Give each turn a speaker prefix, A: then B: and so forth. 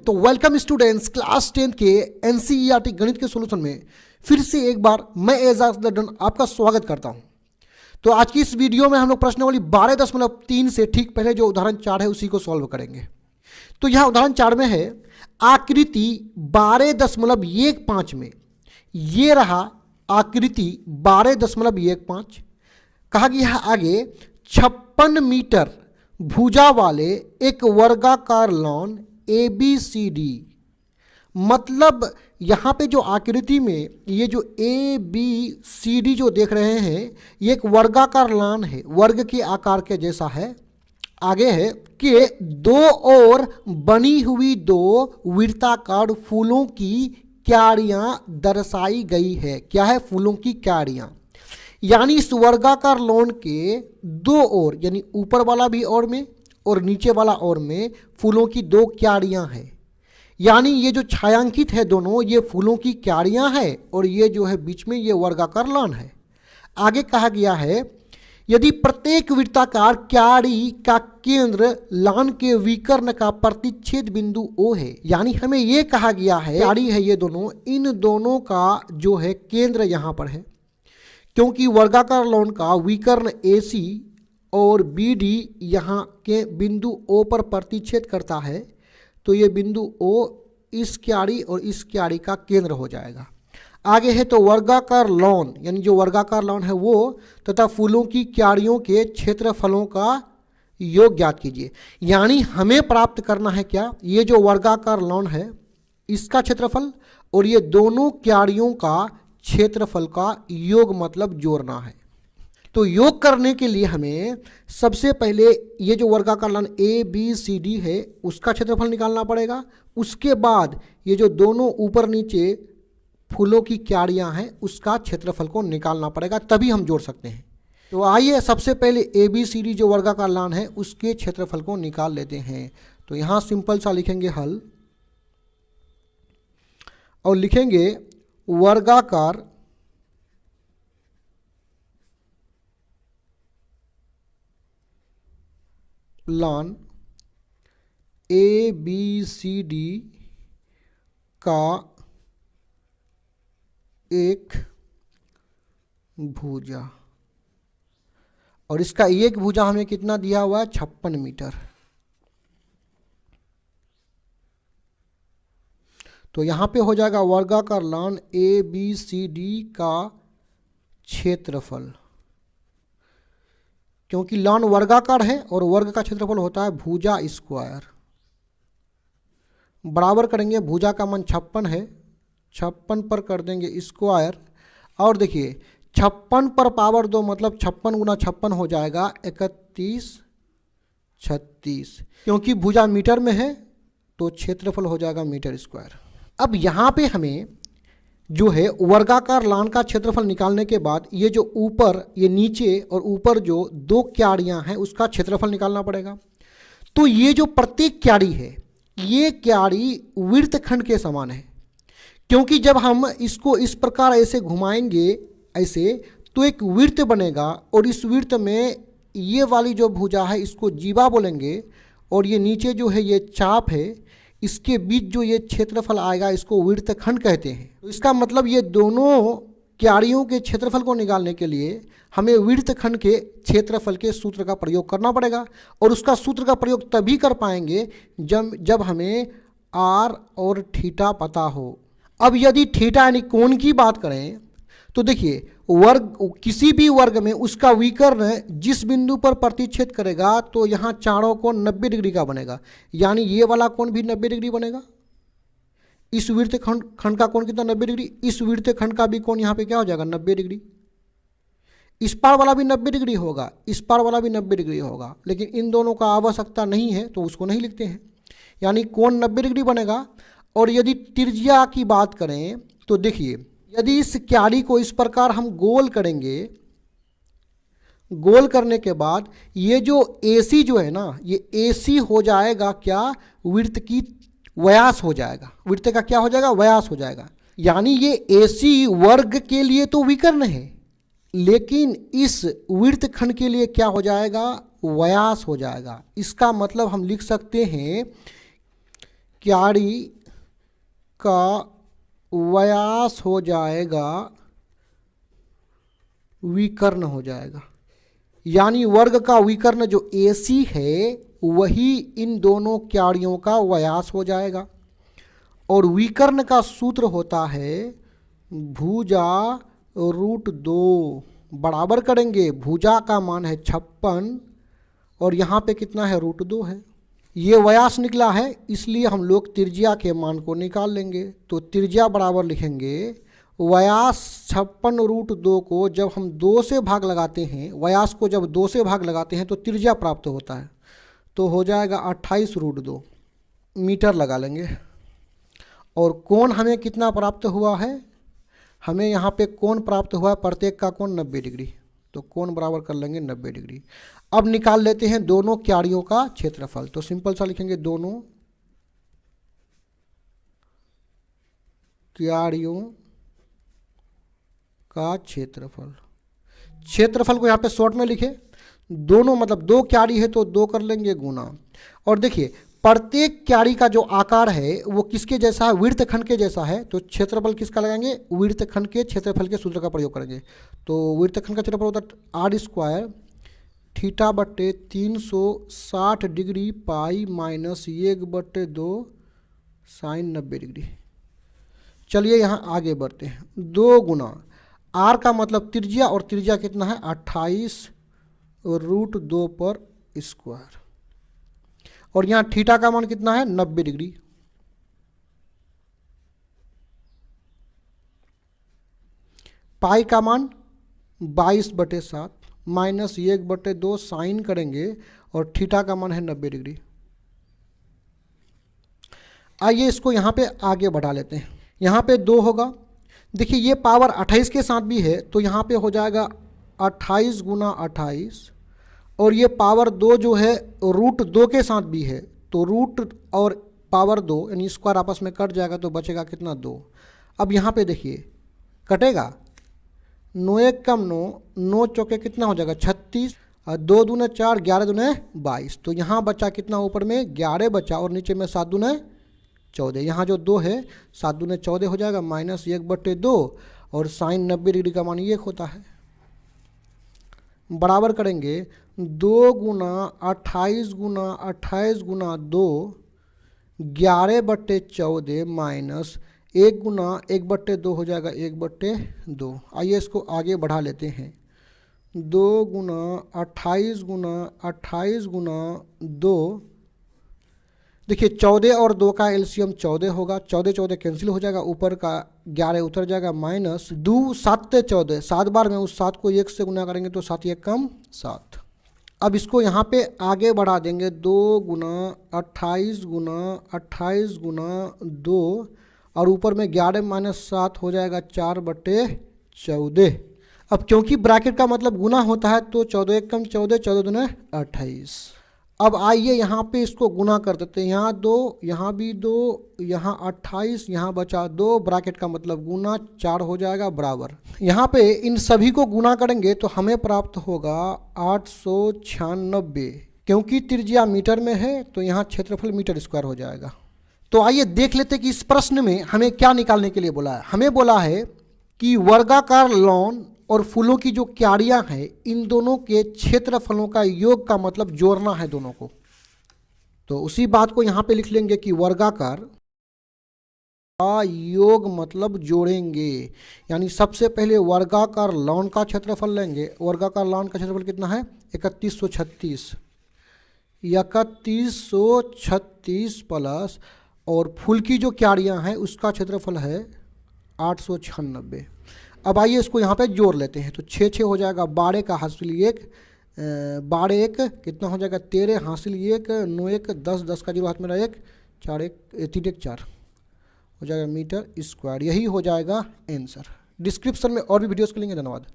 A: तो welcome students, class 10 के NCERT गणित के सॉल्यूशन में फिर से एक बार मैं एजाज दर्डन आपका स्वागत करता हूं। तो आज की इस वीडियो में हम लोग प्रश्नावली 12.3 से ठीक पहले जो उदाहरण 4 है उसी को सॉल्व करेंगे। तो यहाँ उदाहरण 4 में है आकृति 12.15 में, ये रहा आकृति 12.15। कहा गया है आगे 56 मीटर भुजा वाले एक वर्गाकार लॉन ABCD, मतलब यहाँ पे जो आकृति में ये जो ABCD जो देख रहे हैं ये एक वर्गाकार लॉन है, वर्ग के आकार के जैसा है। आगे है कि दो ओर बनी हुई दो वृत्ताकार फूलों की क्यारियां दर्शाई गई है। क्या है? फूलों की क्यारियां। यानी इस वर्गाकार लॉन के दो ओर, यानी ऊपर वाला भी ओर में और नीचे वाला ओर में फूलों की दो क्यारियां हैं। यानी ये जो छायांकित है दोनों, ये फूलों की क्यारियां हैं और ये जो है बीच में ये वर्गाकार लॉन है। आगे कहा गया है यदि प्रत्येक वृत्ताकार क्यारी का केंद्र लॉन के विकर्ण का प्रतिच्छेद बिंदु O है। यानी हमें ये कहा गया है क्यारी है ये दोनों, इन दोनों का जो है केंद्र यहाँ पर है, क्योंकि वर्गाकार लॉन का विकर्ण AC और BD यहाँ के बिंदु O पर प्रतिच्छेद करता है, तो ये बिंदु O इस क्यारी और इस क्यारी का केंद्र हो जाएगा। आगे है तो वर्गाकार लॉन, यानी जो वर्गाकार लॉन है वो तथा फूलों की क्यारियों के क्षेत्रफलों का योग ज्ञात कीजिए। यानी हमें प्राप्त करना है क्या? ये जो वर्गाकार लॉन है इसका क्षेत्रफल और ये दोनों क्यारियों का क्षेत्रफल का योग, मतलब जोड़ना है। तो योग करने के लिए हमें सबसे पहले ये जो वर्गाकार लॉन ABCD है उसका क्षेत्रफल निकालना पड़ेगा। उसके बाद ये जो दोनों ऊपर नीचे फूलों की क्यारियां हैं उसका क्षेत्रफल को निकालना पड़ेगा, तभी हम जोड़ सकते हैं। तो आइए सबसे पहले ABCD जो वर्गाकार लॉन है उसके क्षेत्रफल को निकाल लेते हैं। तो यहाँ सिंपल सा लिखेंगे हल और लिखेंगे वर्गाकार लॉन ABCD का एक भुजा, और इसका एक भुजा हमें कितना दिया हुआ है? 56 मीटर। तो यहाँ पे हो जाएगा वर्गाकार लॉन ABCD का क्षेत्रफल, क्योंकि लॉन वर्गाकार है और वर्ग का क्षेत्रफल होता है भुजा स्क्वायर। बराबर करेंगे, भुजा का मान 56 है, 56 पर कर देंगे स्क्वायर, और देखिए 56 पर पावर 2 मतलब 56 गुना 56 हो जाएगा 31 36। क्योंकि भुजा मीटर में है तो क्षेत्रफल हो जाएगा मीटर स्क्वायर। अब यहाँ पे हमें जो है वर्गाकार लॉन का क्षेत्रफल निकालने के बाद ये जो ऊपर, ये नीचे और ऊपर जो दो क्यारियां हैं उसका क्षेत्रफल निकालना पड़ेगा। तो ये जो प्रत्येक क्यारी है ये क्यारी वृत्तखंड के समान है, क्योंकि जब हम इसको इस प्रकार ऐसे घुमाएंगे ऐसे तो एक वृत्त बनेगा और इस वृत्त में ये वाली जो भुजा है इसको जीवा बोलेंगे और ये नीचे जो है ये चाप है, इसके बीच जो ये क्षेत्रफल आएगा इसको वृत्तखंड कहते हैं। तो इसका मतलब ये दोनों क्यारियों के क्षेत्रफल को निकालने के लिए हमें वृत्तखंड के क्षेत्रफल के सूत्र का प्रयोग करना पड़ेगा, और उसका सूत्र का प्रयोग तभी कर पाएंगे जब हमें R और थीटा पता हो। अब यदि थीटा यानी कोण की बात करें तो देखिए वर्ग, किसी भी वर्ग में उसका विकर्ण जिस बिंदु पर प्रतिच्छेद करेगा तो यहाँ चारों कोण 90 डिग्री का बनेगा। यानी ये वाला कोण भी 90 डिग्री बनेगा। इस वृत्तखंड का कोण कितना? 90 डिग्री। इस वृत्तखंड का भी कोण यहाँ पे क्या हो जाएगा? 90 डिग्री। इस पार वाला भी 90 डिग्री होगा, इस पार वाला भी 90 डिग्री होगा, लेकिन इन दोनों का आवश्यकता नहीं है तो उसको नहीं लिखते हैं। यानी कोण 90 डिग्री बनेगा। और यदि त्रिज्या की बात करें तो देखिए यदि इस क्यारी को इस प्रकार हम गोल करेंगे, गोल करने के बाद ये जो AC जो है ना ये AC हो जाएगा क्या? वृत्त की व्यास हो जाएगा। वृत्त का क्या हो जाएगा? व्यास हो जाएगा। यानी ये AC वर्ग के लिए तो विकर्ण है, लेकिन इस वृत्तखंड के लिए क्या हो जाएगा? व्यास हो जाएगा। इसका मतलब हम लिख सकते हैं क्यारी का व्यास हो जाएगा विकर्ण हो जाएगा, यानी वर्ग का विकर्ण जो AC है वही इन दोनों क्यारियों का व्यास हो जाएगा। और विकर्ण का सूत्र होता है भुजा √2, बराबर करेंगे भुजा का मान है 56 और यहाँ पे कितना है √2 है। ये व्यास निकला है इसलिए हम लोग त्रिज्या के मान को निकाल लेंगे। तो त्रिज्या बराबर लिखेंगे व्यास 56√2 को जब हम 2 से भाग लगाते हैं, व्यास को जब 2 से भाग लगाते हैं तो त्रिज्या प्राप्त होता है, तो हो जाएगा 28√2 मीटर लगा लेंगे। और कोण हमें कितना प्राप्त हुआ है, हमें यहाँ पे कोण प्राप्त हुआ है प्रत्येक का कोण 90 डिग्री, तो कोण बराबर कर लेंगे 90 डिग्री। अब निकाल लेते हैं दोनों क्यारियों का क्षेत्रफल। तो सिंपल सा लिखेंगे दोनों क्यारियों का क्षेत्रफल। क्षेत्रफल को यहाँ पे शॉर्ट में लिखे, दोनों मतलब 2 क्यारी है तो 2 कर लेंगे गुना। और देखिए प्रत्येक क्यारी का जो आकार है वो किसके जैसा है, वृत्तखंड के जैसा है, तो क्षेत्रफल किसका लगाएंगे, वृत्तखंड के क्षेत्रफल के सूत्र का प्रयोग करेंगे। तो वृत्तखंड का क्षेत्रफल होता है r² θ/ 360 degree pi minus 1/2 sine 90 degree. चलिए यहाँ आगे बढ़ते हैं। 2 गुना r का मतलब त्रिज्या, और त्रिज्या कितना है 28√2 पर स्क्वायर, और यहाँ थीटा का मान कितना है 90 डिग्री। पाई का मान 22/7 माइनस 1/2 साइन करेंगे और थीटा का मान है 90 डिग्री। आइए इसको यहाँ पे आगे बढ़ा लेते हैं। यहाँ पे 2 होगा, देखिए ये पावर 28 के साथ भी है तो यहाँ पे हो जाएगा 28 गुना 28, और ये पावर 2 जो है √2 के साथ भी है तो रूट और पावर 2 यानी स्क्वायर आपस में कट जाएगा तो बचेगा कितना 2। अब यहाँ पे देखिए कटेगा, 9 1 कम 9, 9 चौके कितना हो जाएगा 36, और 2 दूने 4, 11 दूने 22, तो यहाँ बचा कितना ऊपर में 11 बचा और नीचे में 7 दूने 14। यहाँ जो 2 है 7 दूने 14 हो जाएगा माइनस 1/2, और साइन 90 डिग्री का मान ये होता है। बराबर करेंगे 2 गुना 28 गुना 28 गुना 2 11/14 माइनस 1 गुना 1/2 हो जाएगा 1/2। आइए इसको आगे बढ़ा लेते हैं। 2 गुना 28 गुना 28 गुना 2, देखिए 14 और 2 का एलसीएम 14 होगा, 14 14 कैंसिल हो जाएगा, ऊपर का 11 उतर जाएगा माइनस 2 7 14, 7 बार में उस 7 को 1 से गुना करेंगे तो 7 1 कम 7। अब इसको यहाँ पे आगे बढ़ा देंगे 2 गुना 28 गुना 28 गुना 2, और ऊपर में 11 माइनस 7 हो जाएगा 4/14। अब क्योंकि ब्रैकेट का मतलब गुना होता है तो 14 1 कम 14, 14 दूने 28। अब आइए यहाँ पे इसको गुना कर देते हैं, यहाँ 2 यहाँ भी 2, यहाँ 28, यहाँ बचा 2, ब्रैकेट का मतलब गुना 4 हो जाएगा बराबर। यहाँ पे इन सभी को गुना करेंगे तो हमें प्राप्त होगा 896, क्योंकि त्रिज्या मीटर में है तो यहाँ क्षेत्रफल मीटर स्क्वायर हो जाएगा। तो आइए देख लेते हैं कि इस प्रश्न में हमें क्या निकालने के लिए बोला है। हमें बोला है कि वर्गाकार लॉन और फूलों की जो क्यारियां हैं इन दोनों के क्षेत्रफलों का योग का मतलब जोड़ना है दोनों को। तो उसी बात को यहाँ पे लिख लेंगे कि वर्गाकार का योग मतलब जोड़ेंगे, यानी सबसे पहले वर्गाकार लॉन का क्षेत्रफल लेंगे। वर्गाकार लॉन का क्षेत्रफल कितना है 3136, 3136 प्लस और फूल की जो क्यारियां हैं उसका क्षेत्रफल है 896। अब आइए इसको यहाँ पे जोड़ लेते हैं तो 6 6 हो जाएगा, 12 का हासिल 1, 12 1 कितना हो जाएगा 13 हासिल 1, 9 1 10, 10 का जीरो हाथ में 1, 4 1 3 1 4 हो जाएगा मीटर स्क्वायर। यही हो जाएगा आंसर। डिस्क्रिप्शन में और भी वीडियोस के लिए धन्यवाद।